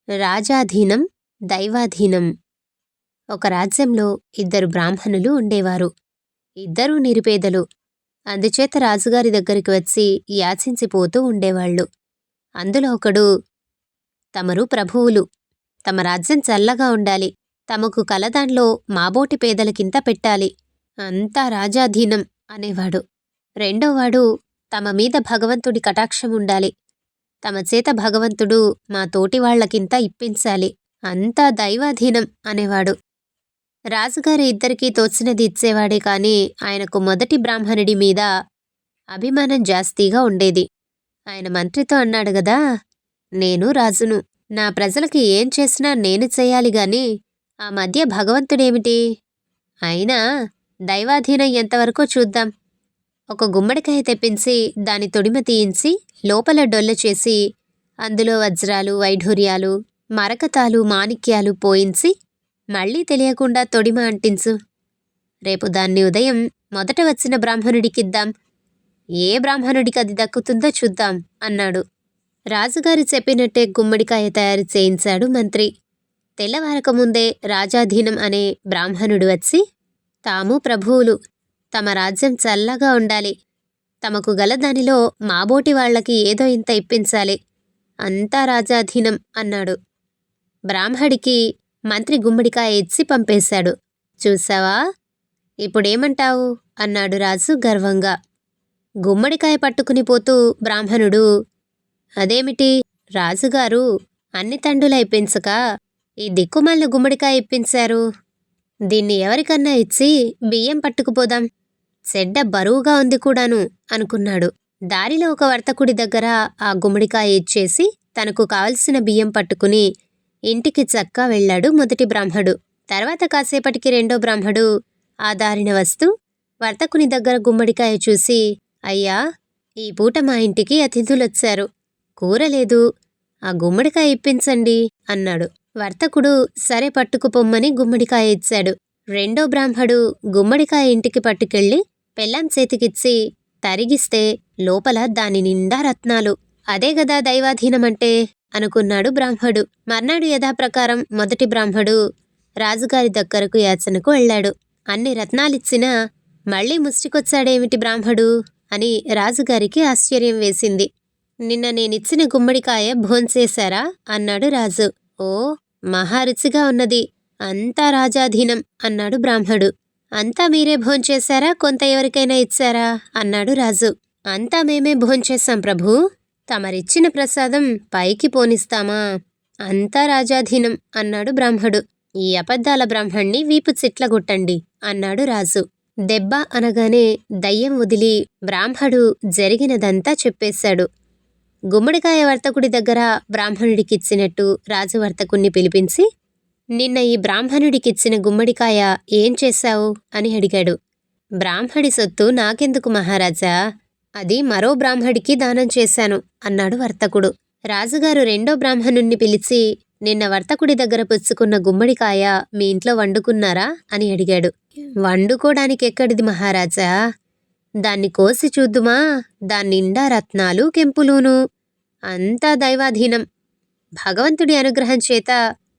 రాజాధీనం, దైవాధీనం. ఒక రాజ్యంలో ఇద్దరు బ్రాహ్మణులు ఉండేవారు. ఇద్దరూ నిరుపేదలు. అందుచేత రాజుగారి దగ్గరికి వచ్చి యాచించిపోతూ ఉండేవాళ్ళు. అందులో ఒకడు, తమరు ప్రభువులు, తమ రాజ్యం చల్లగా ఉండాలి, తమకు కలదాన్లో మాబోటి పేదలకింత పెట్టాలి, అంతా రాజాధీనం అనేవాడు. రెండోవాడు, తమ మీద భగవంతుడి కటాక్షం ఉండాలి, తమ చేత భగవంతుడు మా తోటి వాళ్లకింత ఇప్పించాలి, అంతా దైవాధీనం అనేవాడు. రాజుగారు ఇద్దరికీ తోచినది ఇచ్చేవాడే కాని ఆయనకు మొదటి బ్రాహ్మణుడి మీద అభిమానం జాస్తిగా ఉండేది. ఆయన మంత్రితో అన్నాడు గదా, నేను రాజును, నా ప్రజలకి ఏం చేసినా నేను చేయాలి గాని ఆ మధ్య భగవంతుడేమిటి? అయినా దైవాధీనం ఎంతవరకో చూద్దాం. ఒక గుమ్మడికాయ తెప్పించి దాని తొడిమ తీయించి లోపల డొల్ల చేసి అందులో వజ్రాలు, వైఢూర్యాలు, మరకతాలు, మాణిక్యాలు పోయించి మళ్ళీ తెలియకుండా తొడిమ అంటించు. రేపు దాన్ని ఉదయం మొదట వచ్చిన బ్రాహ్మణుడికిద్దాం. ఏ బ్రాహ్మణుడికి అది దక్కుతుందో చూద్దాం అన్నాడు. రాజుగారు చెప్పినట్టే గుమ్మడికాయ తయారు చేయించాడు మంత్రి. తెల్లవారకముందే రాజాధీనం అనే బ్రాహ్మణుడు వచ్చి, తాము ప్రభువులు, తమ రాజ్యం చల్లగా ఉండాలి, తమకు గల దానిలో మాబోటి వాళ్లకి ఏదో ఇంత ఇప్పించాలి, అంతా రాజాధీనం అన్నాడు. బ్రాహ్మడికి మంత్రి గుమ్మడికాయ ఇచ్చి పంపేశాడు. చూసావా, ఇప్పుడేమంటావు అన్నాడు రాజు గర్వంగా. గుమ్మడికాయ పట్టుకుని పోతూ బ్రాహ్మణుడు, అదేమిటి రాజుగారు అన్ని తండులా ఇప్పించక ఈ దిక్కుమాలిన గుమ్మడికాయ ఇప్పించారు? దీన్ని ఎవరికన్నా ఇచ్చి బియ్యం పట్టుకుపోదాం, చెడ్డ బరువుగా ఉంది కూడాను అనుకున్నాడు. దారిలో ఒక వర్తకుడి దగ్గర ఆ గుమ్మడికాయ ఇచ్చేసి తనకు కావలసిన బియ్యం పట్టుకుని ఇంటికి చక్కా వెళ్ళాడు మొదటి బ్రాహ్మడు. తర్వాత కాసేపటికి రెండో బ్రాహ్మడు ఆ దారిన వస్తూ వర్తకుని దగ్గర గుమ్మడికాయ చూసి, అయ్యా, ఈ పూట మా ఇంటికి అతిథులొచ్చారు, కూర లేదు, ఆ గుమ్మడికాయ ఇప్పించండి అన్నాడు. వర్తకుడు సరే పట్టుకుపొమ్మని గుమ్మడికాయ ఇచ్చాడు. రెండో బ్రాహ్మడు గుమ్మడికాయ ఇంటికి పట్టుకెళ్ళి పెళ్ళాం చేతికిచ్చి తరిగిస్తే లోపల దాని నిండా రత్నాలు. అదే గదా దైవాధీనమంటే అనుకున్నాడు బ్రాహ్మడు. మర్నాడు యథాప్రకారం మొదటి బ్రాహ్మడు రాజుగారి దగ్గరకు యాచనకు వెళ్ళాడు. అన్ని రత్నాలిచ్చినా మళ్ళీ ముష్టికొచ్చాడేమిటి బ్రాహ్మడు అని రాజుగారికి ఆశ్చర్యం వేసింది. నిన్న నేనిచ్చిన గుమ్మడికాయ భోంచేశారా అన్నాడు రాజు. ఓ, మహారుచిగా ఉన్నది, అంతా రాజాధీనం అన్నాడు బ్రాహ్మడు. అంతా మీరే భోంచేశారా, కొంత ఎవరికైనా ఇచ్చారా అన్నాడు రాజు. అంతా మేమే భోంచేశాం ప్రభూ, తమరిచ్చిన ప్రసాదం పైకి పోనిస్తామా, అంతా రాజాధీనం అన్నాడు బ్రాహ్మడు. ఈ అబద్ధాల బ్రాహ్మణ్ణి వీపు చిట్లగొట్టండి అన్నాడు రాజు. దెబ్బ అనగానే దయ్యం వదిలి బ్రాహ్మడు జరిగినదంతా చెప్పేశాడు. గుమ్మడికాయ వర్తకుడి దగ్గర బ్రాహ్మణుడికిచ్చినట్టు రాజు వర్తకుణ్ణి పిలిపించి, నిన్న ఈ బ్రాహ్మణుడికిచ్చిన గుమ్మడికాయ ఏం చేశావు అని అడిగాడు. బ్రాహ్మడి సొత్తు నాకెందుకు మహారాజా, అది మరో బ్రాహ్మడికి దానం చేశాను అన్నాడు వర్తకుడు. రాజుగారు రెండో బ్రాహ్మణుణ్ణి పిలిచి, నిన్న వర్తకుడి దగ్గర పుచ్చుకున్న గుమ్మడికాయ మీ ఇంట్లో వండుకున్నారా అని అడిగాడు. వండుకోడానికి ఎక్కడిది మహారాజా, దాన్ని కోసి చూద్దుమా, దాన్నిండా రత్నాలు, కెంపులూను, అంతా దైవాధీనం, భగవంతుడి అనుగ్రహం చేత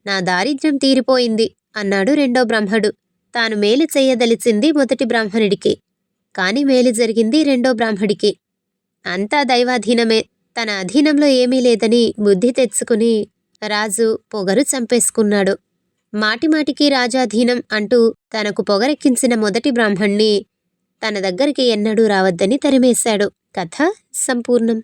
నా దారిద్ర్యం తీరిపోయింది అన్నాడు రెండో బ్రాహ్మడు. తాను మేలు చెయ్యదలిచింది మొదటి బ్రాహ్మణుడికి, కాని మేలు జరిగింది రెండో బ్రాహ్మడికి. అంతా దైవాధీనమే, తన అధీనంలో ఏమీ లేదని బుద్ధి తెచ్చుకుని రాజు పొగరు చంపేసుకున్నాడు. మాటిమాటికి రాజాధీనం అంటూ తనకు పొగరెక్కించిన మొదటి బ్రాహ్మణ్ణి తన దగ్గరికి ఎన్నడూ రావద్దని తరిమేశాడు. కథ సంపూర్ణం.